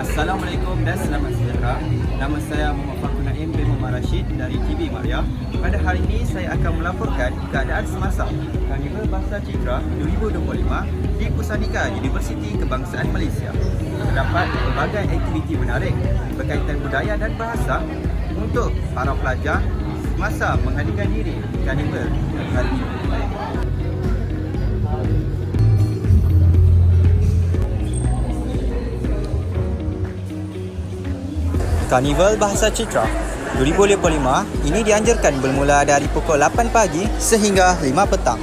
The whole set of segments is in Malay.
Assalamualaikum dan selamat sejahtera. Nama saya Muhammad Fakhrul Naim bin Muhammad Rashid dari TV Maria. Pada hari ini saya akan melaporkan keadaan semasa Karnival Bahasa Citra 2025 di Pusanika Universiti Kebangsaan Malaysia. Terdapat pelbagai aktiviti menarik berkaitan budaya dan bahasa untuk para pelajar semasa menghadirkan diri di Karnival kali ini. Karnival Bahasa Citra 2025 ini dianjurkan bermula dari pukul 8 pagi sehingga 5 petang.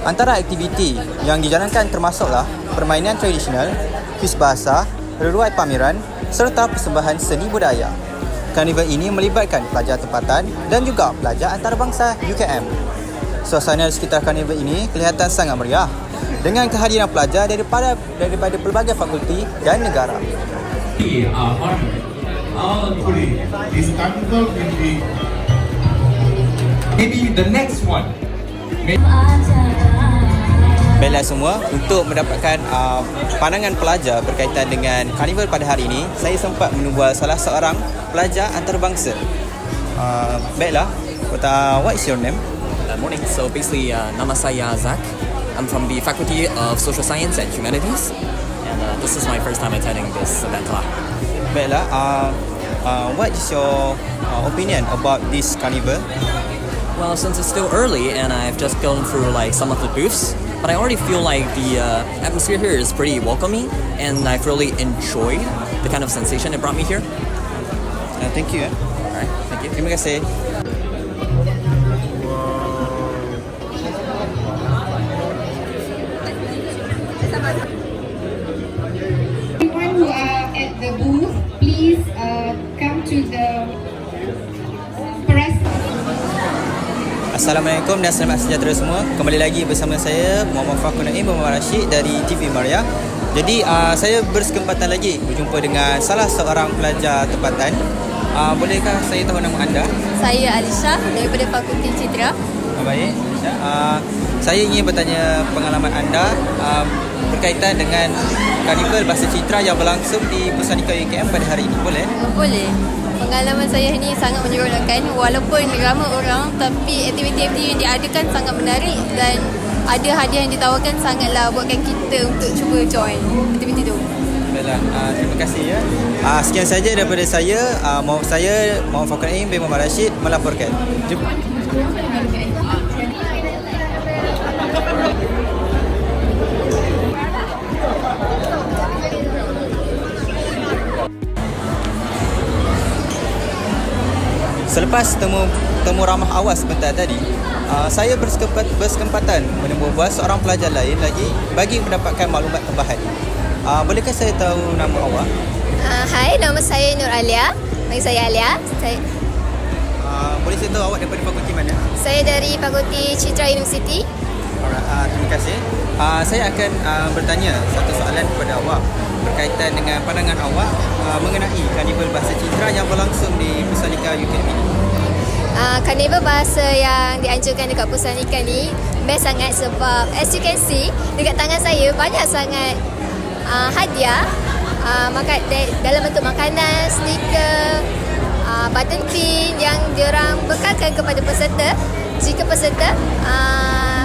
Antara aktiviti yang dijalankan termasuklah permainan tradisional, kuis bahasa, reruai pameran serta persembahan seni budaya. Karnival ini melibatkan pelajar tempatan dan juga pelajar antarabangsa UKM. Suasana di sekitar karnival ini kelihatan sangat meriah dengan kehadiran pelajar daripada pelbagai fakulti dan negara. Today, this carnival will be maybe the next one. Baiklah semua, untuk mendapatkan pandangan pelajar berkaitan dengan karnival pada hari ini, saya sempat menubuh salah seorang pelajar antarabangsa. Baiklah, what is your name? Morning. So basically, nama saya Zach. I'm from the Faculty of Social Science and Humanities, and this is my first time attending this event. Baiklah, what is your opinion about this carnival? Well, since it's still early and I've just gone through like some of the booths, but I already feel like the atmosphere here is pretty welcoming, and I've really enjoyed the kind of sensation it brought me here. Thank you. Alright, thank you. Terima kasih. Everyone who are at the booth, please come to the press. Assalamualaikum dan selamat sejahtera semua. Kembali lagi bersama saya Muhammad Fakhrul Naim bin Muhammad Rashid dari TV Maria. Jadi saya berkesempatan lagi berjumpa dengan salah seorang pelajar tempatan. Bolehkah saya tahu nama anda? Saya Alisha daripada Fakulti Citra. Baik, Alisha. Saya ingin bertanya pengalaman anda berkaitan dengan Karnival Bahasa Citra yang berlangsung di Pusanika UKM pada hari ini. Boleh? Boleh. Pengalaman saya ni sangat menyeronokkan. Walaupun ramai orang, tapi aktiviti-aktiviti yang diadakan sangat menarik dan ada hadiah yang ditawarkan sangatlah buatkan kita untuk cuba join aktiviti tu. Baiklah, terima kasih ya. Sekian saja daripada saya. Muhammad Fakhrul Naim bin Muhammad Rashid melaporkan. Jumpa. Selepas temu ramah awal sebentar tadi, saya berkesempatan menemui seorang pelajar lain lagi bagi mendapatkan maklumat tambahan. Bolehkah saya tahu nama awak? Hai, nama saya Nur Alia. Panggil saya Alia. Boleh saya tahu awak daripada fakulti mana? Saya dari Fakulti Citra Universiti. Alright, terima kasih. Saya akan bertanya satu soalan kepada awak berkaitan dengan pandangan awak mengenai Karnival Bahasa Citra yang berlangsung di Pusanika UKM ini. Karnival bahasa yang dianjurkan dekat Pusanika ni best sangat sebab as you can see dekat tangan saya banyak sangat hadiah dalam bentuk makanan, stiker, button pin yang diorang bekalkan kepada peserta jika peserta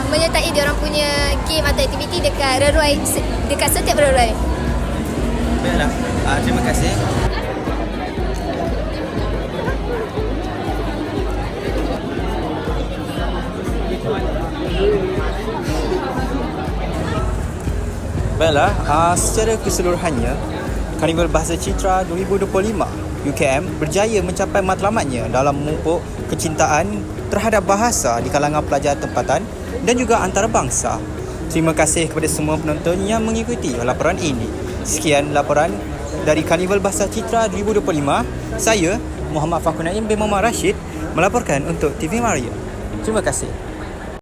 menyertai diorang punya game atau aktiviti dekat setiap reruai. Baiklah, terima kasih. Baiklah, secara keseluruhannya Karnival Bahasa Citra 2025 UKM berjaya mencapai matlamatnya dalam memupuk kecintaan terhadap bahasa di kalangan pelajar tempatan dan juga antarabangsa. Terima kasih kepada semua penonton yang mengikuti laporan ini. Sekian laporan dari Karnival Bahasa Citra 2025. Saya Muhammad Fakhrul Naim bin Muhammad Rashid melaporkan untuk TV Maria. Terima kasih.